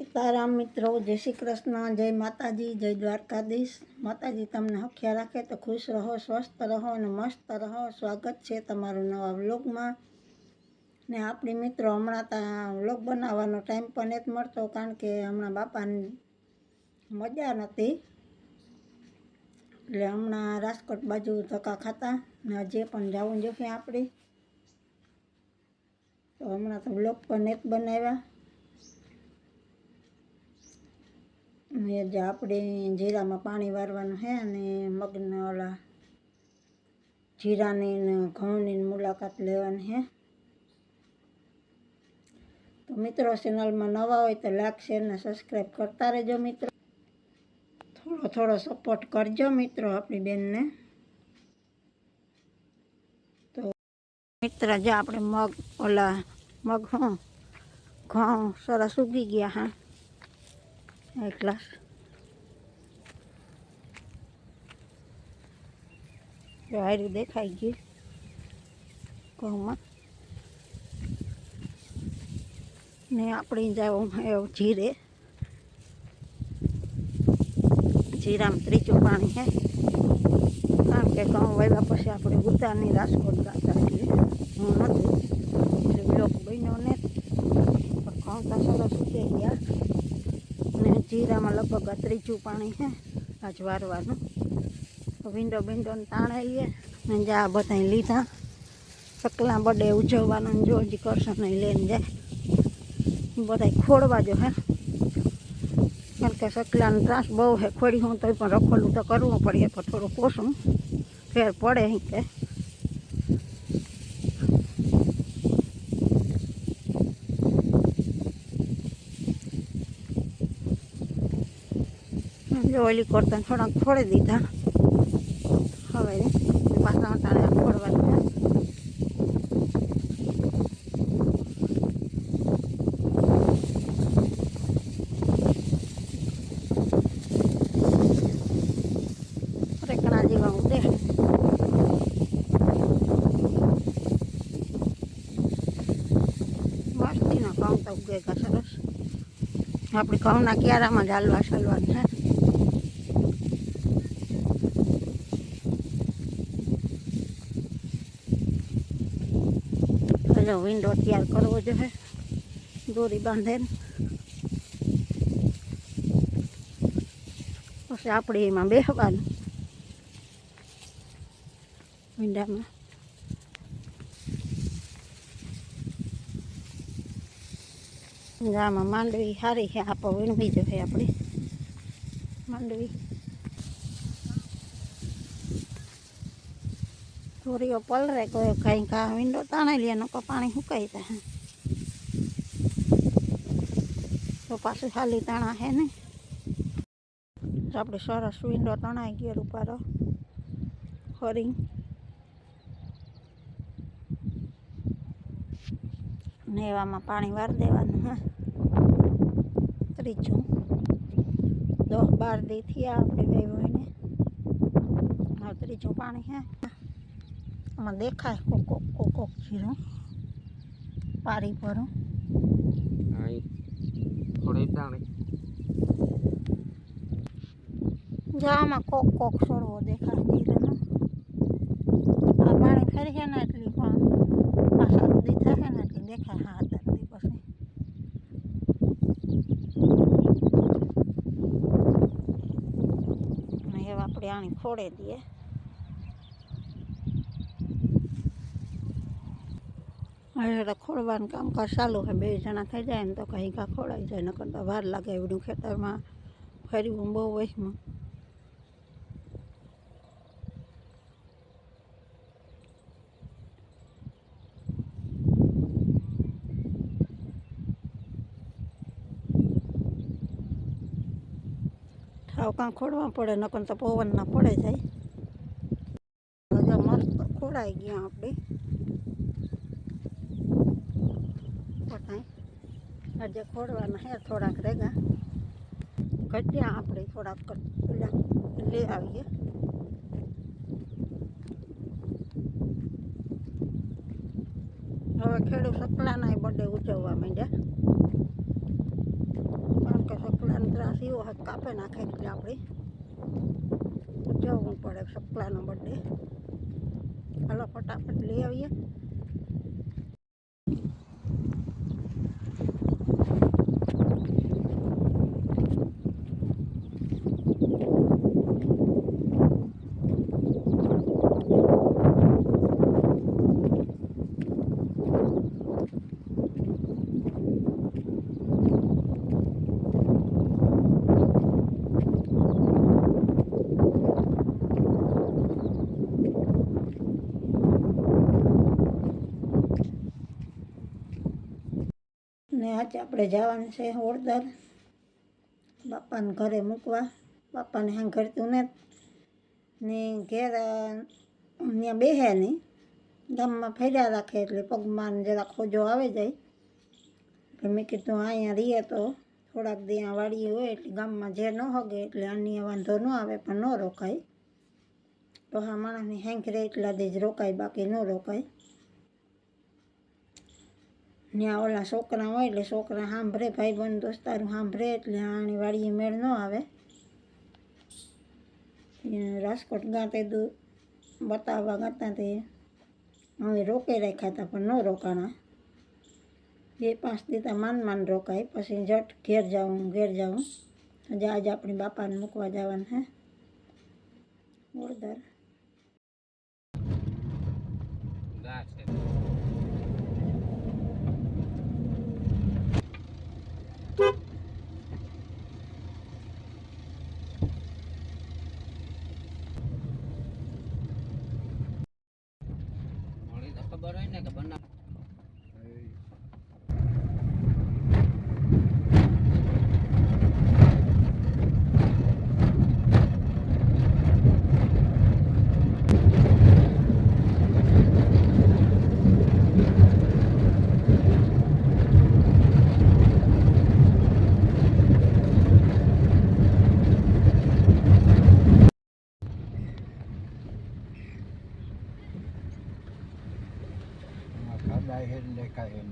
સીતારામ મિત્રો, જય શ્રી કૃષ્ણ, જય માતાજી, જય દ્વારકાધીશ। માતાજી તમને હખ્યા રાખે તો ખુશ રહો, સ્વસ્થ રહો અને મસ્ત રહો। સ્વાગત છે તમારું નવા વ્લોગમાં। ને આપણી મિત્રો હમણાં ત્યાં વ્લોગ બનાવવાનો ટાઈમ પણ નથી મળતો, કારણ કે હમણાં બાપાને મજા નથી, એટલે હમણાં રાજકોટ બાજુ ધક્કા ખાતા ને હજી પણ જવું જોઈએ આપણે, તો હમણાં તો વ્લોગ પણ નથી બનાવ્યા। ને જે આપણે જીરામાં પાણી વારવાનું છે અને મગના ઓલા જીરાની ને ઘઉંની મુલાકાત લેવાની છે। તો મિત્રો ચેનલમાં નવા હોય તો લાઈક શેર ને સબસ્ક્રાઈબ કરતા રહેજો મિત્રો, થોડો સપોર્ટ કરજો મિત્રો આપણી બેનને। તો મિત્ર જે આપણે મગ ઘઉં સરસ ઉગી ગયા હા, એક ગ્લાસ હાર્યું દેખાઈ ગયું ઘઉંમાં ને આપણે જાવ જીરામાં ત્રીજું પાણી છે, કારણ કે ઘઉં વાવ્યા પછી આપણે ઉતારની રાજકોટ જતા, એટલે હું નથી એટલે બ્લોક બન્યો ને, પણ ઘઉં તો સરસ ઉગી ગયા ને જીરામાં લગભગ આ ત્રીજું પાણી છે આજ વારવાનું। તો વિન્ડોને તાણાવીએ ને જા બધા લીધા સકલા બર્થડે ઉજવવાનો, જો હજી કરશે નહીં લઈને જાય બધા ખોડવા જો હે, કારણ કે સકલાનો ત્રાસ બહુ છે, ખોડી હું તો પણ રખોલું તો કરવું પડે, પણ થોડું પોસું ફેર પડે અહીં કે જો ઓલી કરતા થોડાક ખોડી દીધા, હવે પાછા અટાણે ખોડવા દીધા। રેકણા જેવા ઉડે મસ્તીના ઘઉં તો ઉગેગા સરસ, આપણે ઘઉંના ક્યારામાં જ હાલવા ચાલવાનું છે। વિન્ડો તૈયાર કરવો જોઈએ, દોરી બાંધે પછી આપણે એમાં બેસવાનું વિંડામાં। આમાં માંડવી સારી છે, આપણે વીણવી જોઈએ આપણી માંડવી, થોડીઓ પલરે ગયો કંઈક આ વિન્ડો તાણી લે નકો પાણી સુકાઈ જાય, તો પાછું ખાલી તાણા છે ને, આપણે સરસ વિન્ડો તણાઈ ગયો રૂપારો ફરી ને એવામાં પાણી વાર દેવાનું હા, ત્રીજું 10-12 દી થયા આપણે ગઈ હોય ને, હવે ત્રીજું પાણી છે આમાં દેખાય કોક જીરું પારી ભરું જામાં કોક છોડવો દેખાય જીરાનો, આ પાણી ફેરી છે ને એટલી પણ 5-7 દી થશે ને એટલી દેખાય, 7-8 દી પછી એવા આપણે આની ખોડે દઈએ। હવે ખોડવાનું કામકાજ ચાલુ છે, 2 જણા થઈ જાય ને તો કંઈ ઘા ખોડાઈ જાય, નકર તો વાર લાગે એવડું ખેતરમાં ફરવું બહુ વહેમાં। ઠાવ કાં ખોડવા પડે, નકર તો પવન ના પડે જાય। જો મસ્ત ખોડાઈ ગયા આપણે પોતાય, હજે ખોડવાના હે થોડાક રેગા ઘટ્યા, આપણે થોડાક પેલા લઈ આવીએ। હવે ખેડૂત સકલાના બર્થડે ઉજવવા માંડ્યા, કાપે નાખે એટલે આપણે જવું પડે સપલાનો બર્થડે. હાલો ફટાફટ લઈ આવીએ. ને આજે આપણે જવાનું છે ઓળદર બાપાને ઘરે મૂકવા. બાપાને હા ઘરતું ને ઘેર ત્યાં બેહે નહીં, ગામમાં ફર્યા રાખે એટલે પગમાં જરા ખોજો આવી જાય. એટલે મેં કીધું અહીંયા રહીએ તો થોડાક દી આ વાડી હોય એટલે ગામમાં જે ન હગે એટલે આની વાંધો ન આવે પણ ન રોકાય. તો હા માણસની હેંક રહે એટલા દી જ રોકાય, બાકી ન રોકાય. ત્યાં ઓલા છોકરા હોય એટલે છોકરા સાંભળે, ભાઈબંધ દોસ્તારું સાંભળે એટલે આની વાડીએ મેળ ન આવે. રાજકોટ ગાતે બતાવવા ગાતા તે હવે રોકે રાખ્યા હતા પણ ન રોકાણા. 2-5 દીતા માન રોકાય પછી જટ ઘેર જાઉં. આજે આપણે બાપાને મૂકવા જવાનું હે ઓળદર. ખબર હોય ને કે બનાવ ખાડા હેર દેખાય એમ.